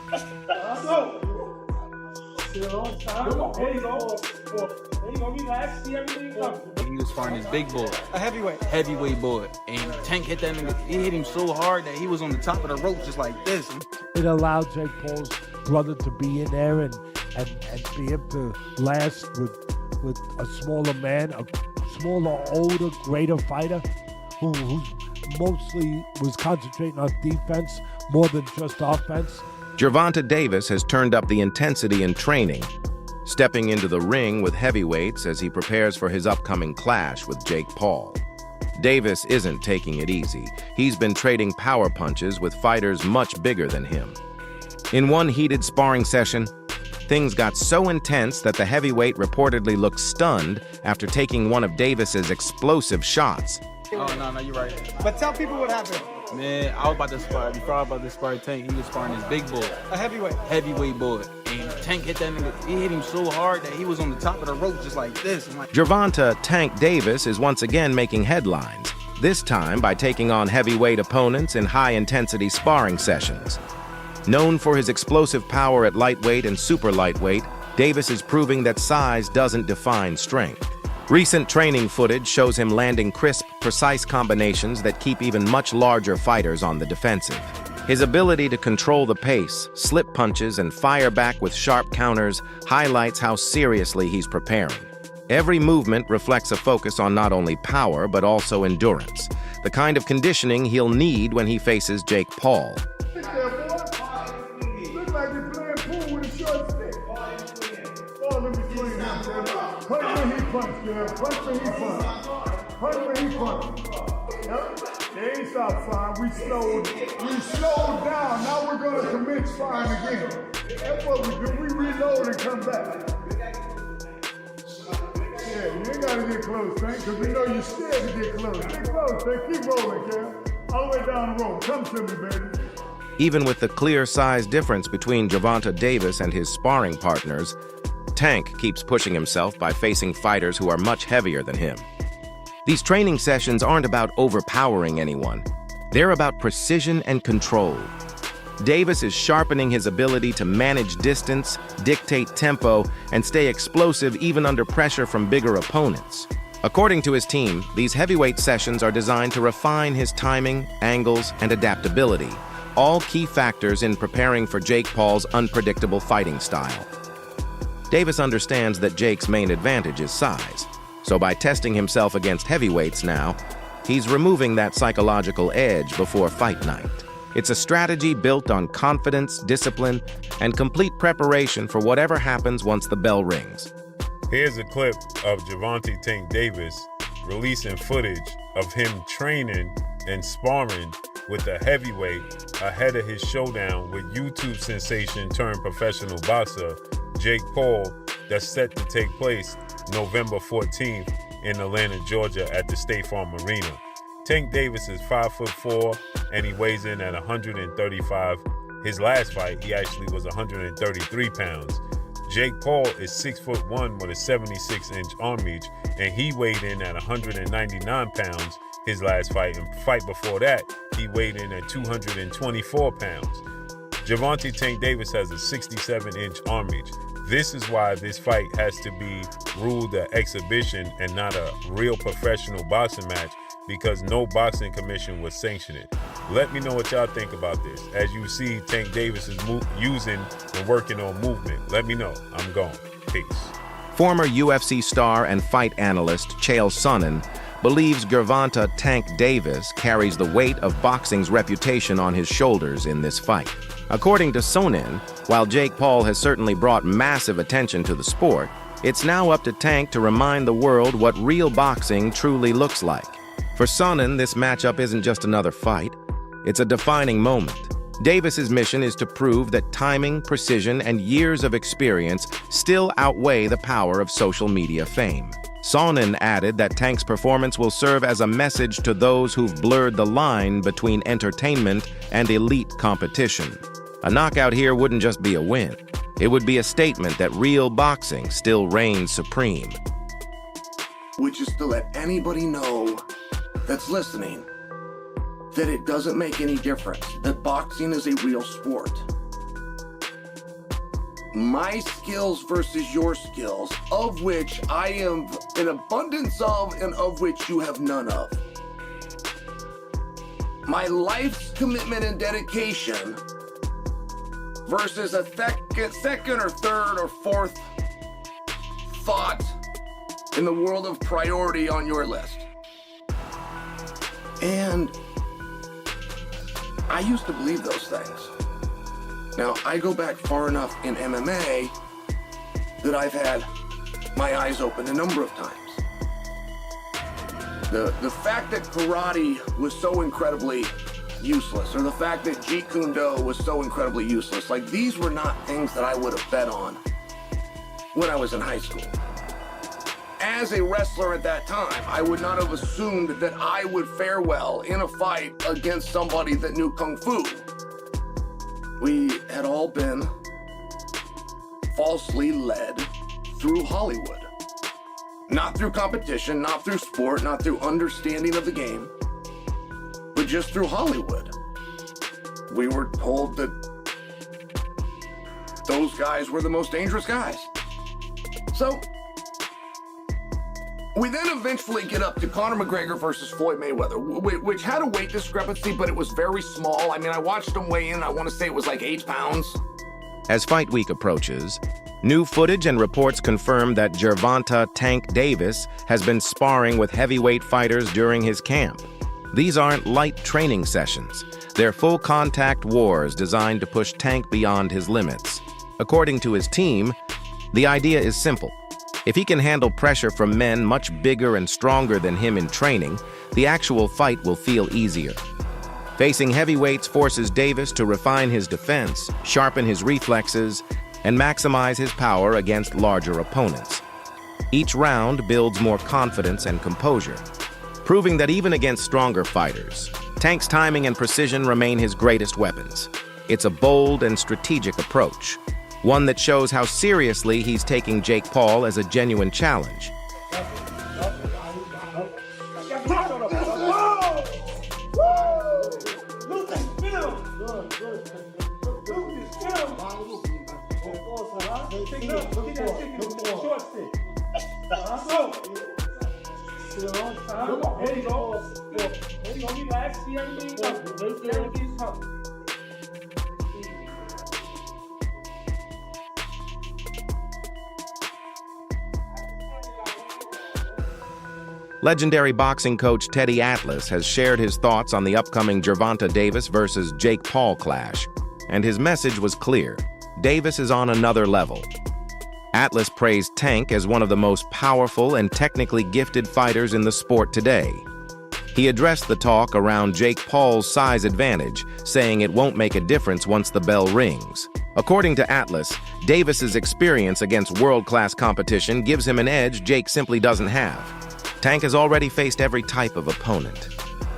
go. There you go. There you go. Relax. See everything coming. He was fighting his big boy. A heavyweight. Heavyweight boy. And Tank hit that nigga. He hit him so hard that he was on the top of the rope just like this. It allowed Jake Paul's brother to be in there and be able to last with a smaller man, a smaller, older, greater fighter who mostly was concentrating on defense more than just offense. Gervonta Davis has turned up the intensity in training, stepping into the ring with heavyweights as he prepares for his upcoming clash with Jake Paul. Davis isn't taking it easy. He's been trading power punches with fighters much bigger than him. In one heated sparring session, things got so intense that the heavyweight reportedly looked stunned after taking one of Davis's explosive shots. Oh, no, you're right. But tell people what happened. Man, I was about to spar. Before I was about to spar Tank, he was sparring his big boy. A heavyweight. Heavyweight boy. And Tank hit that nigga. He hit him so hard that he was on the top of the rope just like this. Gervonta "Tank" Davis is once again making headlines, this time by taking on heavyweight opponents in high-intensity sparring sessions. Known for his explosive power at lightweight and super lightweight, Davis is proving that size doesn't define strength. Recent training footage shows him landing crisp, precise combinations that keep even much larger fighters on the defensive. His ability to control the pace, slip punches, and fire back with sharp counters highlights how seriously he's preparing. Every movement reflects a focus on not only power but also endurance, the kind of conditioning he'll need when he faces Jake Paul. Punch, girl. Punch when he punch. Punch when he punch. Yep. They ain't stop firing. We slowed down. Now we're gonna commence firing again. That's what we do. We reload and come back. Yeah, you ain't gotta get close, Tank, because we know you're scared to get close. Get close, Tank. Keep rolling, Cal. All the way down the road. Come to me, baby. Even with the clear size difference between Gervonta Davis and his sparring partners, Tank keeps pushing himself by facing fighters who are much heavier than him. These training sessions aren't about overpowering anyone. They're about precision and control. Davis is sharpening his ability to manage distance, dictate tempo, and stay explosive even under pressure from bigger opponents. According to his team, these heavyweight sessions are designed to refine his timing, angles, and adaptability, all key factors in preparing for Jake Paul's unpredictable fighting style. Davis understands that Jake's main advantage is size, so by testing himself against heavyweights now, he's removing that psychological edge before fight night. It's a strategy built on confidence, discipline, and complete preparation for whatever happens once the bell rings. Here's a clip of Gervonta "Tank" Davis releasing footage of him training and sparring with a heavyweight ahead of his showdown with YouTube sensation turned professional boxer Jake Paul, that's set to take place November 14th in Atlanta, Georgia at the State Farm Arena. Tank Davis is 5'4" and he weighs in at 135. His last fight, he actually was 133 pounds. Jake Paul is 6'1" with a 76-inch arm reach, and he weighed in at 199 pounds his last fight. And fight before that, he weighed in at 224 pounds. Gervonta "Tank" Davis has a 67-inch arm reach. This is why this fight has to be ruled an exhibition and not a real professional boxing match, because no boxing commission will sanction it. Let me know what y'all think about this. As you see, Tank Davis is using and working on movement. Let me know. I'm gone. Peace. Former UFC star and fight analyst Chael Sonnen believes Gervonta "Tank" Davis carries the weight of boxing's reputation on his shoulders in this fight. According to Sonnen, while Jake Paul has certainly brought massive attention to the sport, it's now up to Tank to remind the world what real boxing truly looks like. For Sonnen, this matchup isn't just another fight, it's a defining moment. Davis's mission is to prove that timing, precision, and years of experience still outweigh the power of social media fame. Sonnen added that Tank's performance will serve as a message to those who've blurred the line between entertainment and elite competition. A knockout here wouldn't just be a win. It would be a statement that real boxing still reigns supreme. Which is to let anybody know that's listening that it doesn't make any difference, that boxing is a real sport. my skills versus your skills, of which I am an abundance of and of which you have none of. My life's commitment and dedication versus a second or third or fourth thought in the world of priority on your list. And I used to believe those things. Now, I go back far enough in MMA that I've had my eyes open a number of times. The fact that karate was so incredibly useless, or the fact that Jeet Kune Do was so incredibly useless, like these were not things that I would have bet on when I was in high school. As a wrestler at that time, I would not have assumed that I would fare well in a fight against somebody that knew Kung Fu. We had all been falsely led through Hollywood. Not through competition, not through sport, not through understanding of the game, but just through Hollywood. We were told that those guys were the most dangerous guys. So, we then eventually get up to Conor McGregor versus Floyd Mayweather, which had a weight discrepancy, but it was very small. I mean, I watched him weigh in, I want to say it was like 8 pounds. As fight week approaches, new footage and reports confirm that Gervonta "Tank" Davis has been sparring with heavyweight fighters during his camp. These aren't light training sessions. They're full-contact wars designed to push Tank beyond his limits. According to his team, the idea is simple. If he can handle pressure from men much bigger and stronger than him in training, the actual fight will feel easier. Facing heavyweights forces Davis to refine his defense, sharpen his reflexes, and maximize his power against larger opponents. Each round builds more confidence and composure, proving that even against stronger fighters, Tank's timing and precision remain his greatest weapons. It's a bold and strategic approach, one that shows how seriously he's taking Jake Paul as a genuine challenge. Legendary boxing coach Teddy Atlas has shared his thoughts on the upcoming Gervonta Davis versus Jake Paul clash, and his message was clear. Davis is on another level. Atlas praised Tank as one of the most powerful and technically gifted fighters in the sport today. He addressed the talk around Jake Paul's size advantage, saying it won't make a difference once the bell rings. According to Atlas, Davis's experience against world-class competition gives him an edge Jake simply doesn't have. Tank has already faced every type of opponent: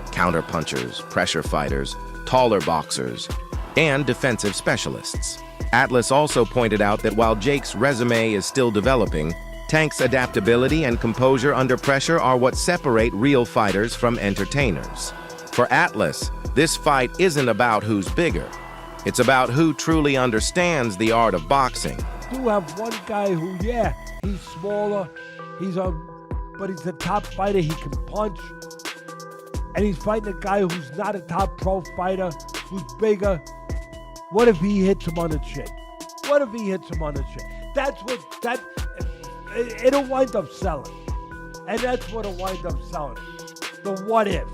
counterpunchers, pressure fighters, taller boxers, and defensive specialists. Atlas also pointed out that while Jake's resume is still developing, Tank's adaptability and composure under pressure are what separate real fighters from entertainers. For Atlas, this fight isn't about who's bigger. It's about who truly understands the art of boxing. You have one guy who, yeah, he's smaller, but he's a top fighter, he can punch. And he's fighting a guy who's not a top pro fighter, who's bigger. What if he hits him on the chin? What if he hits him on the chin? It'll wind up selling. And that's what'll wind up selling. The what if.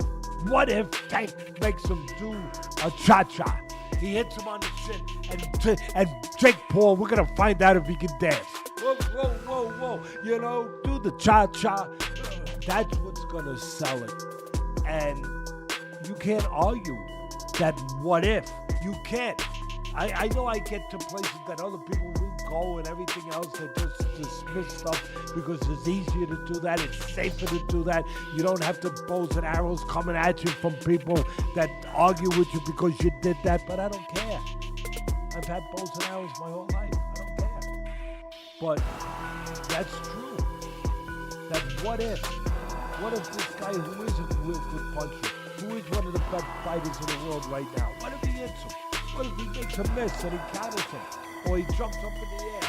What if Tank makes him do a cha-cha? He hits him on the chin, and Jake Paul, we're gonna find out if he can dance. Whoa, whoa, whoa, whoa. You know, do the cha-cha. That's what's gonna sell it. And you can't argue that what if. You can't. I know I get to places that other people will go and everything else that just dismiss stuff because it's easier to do that, it's safer to do that. You don't have the bows and arrows coming at you from people that argue with you because you did that, but I don't care. I've had bows and arrows my whole life. I don't care. But that's true. That what if this guy who is a real good puncher, who is one of the best fighters in the world right now, what if he hits him? What if he makes a miss and he counters him? or he jumps up in the air.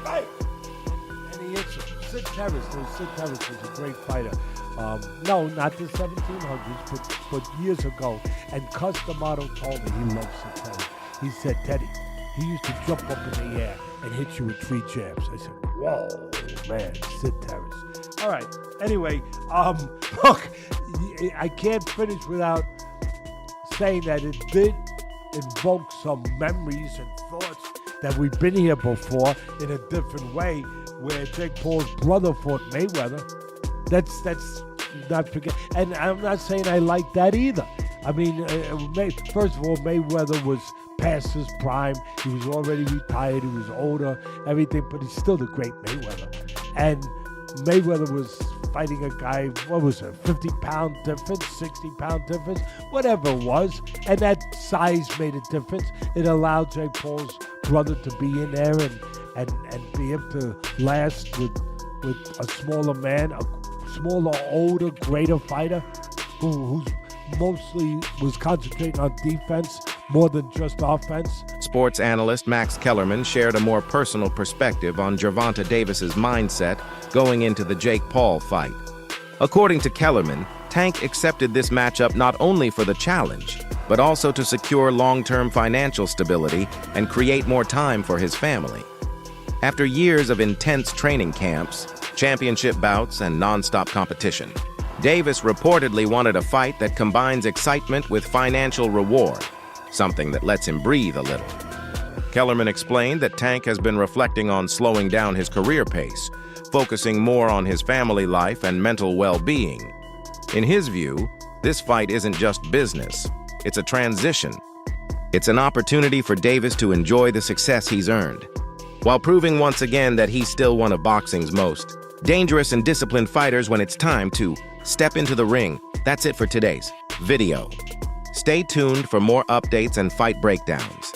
Right! And he hits him. Sid Terrace, Sid Terrace was a great fighter. No, not the 1700s, but years ago. And Cus D'Amato told me he loves Sid Terrace. He said, Teddy, he used to jump up in the air and hit you with 3 jabs. I said, whoa, man, Sid Terrace. All right, anyway, look, I can't finish without saying that it did invoke some memories and thoughts that we've been here before in a different way, where Jake Paul's brother fought Mayweather. That's not forget. And I'm not saying I like that either. I mean, first of all, Mayweather was past his prime. He was already retired. He was older, everything, but he's still the great Mayweather. And Mayweather was fighting a guy, what was it, 50-pound difference, 60-pound difference, whatever it was. And that size made a difference. It allowed Jake Paul's brother to be in there and be able to last with a smaller man, a smaller, older, greater fighter who's mostly was concentrating on defense more than just offense. Sports analyst Max Kellerman shared a more personal perspective on Gervonta Davis's mindset going into the Jake Paul fight. According to Kellerman, Tank accepted this matchup not only for the challenge, but also to secure long-term financial stability and create more time for his family. After years of intense training camps, championship bouts, and non-stop competition, Davis reportedly wanted a fight that combines excitement with financial reward, something that lets him breathe a little. Kellerman explained that Tank has been reflecting on slowing down his career pace, focusing more on his family life and mental well-being. In his view, this fight isn't just business, it's a transition. It's an opportunity for Davis to enjoy the success he's earned, while proving once again that he's still one of boxing's most dangerous and disciplined fighters when it's time to step into the ring. That's it for today's video. Stay tuned for more updates and fight breakdowns.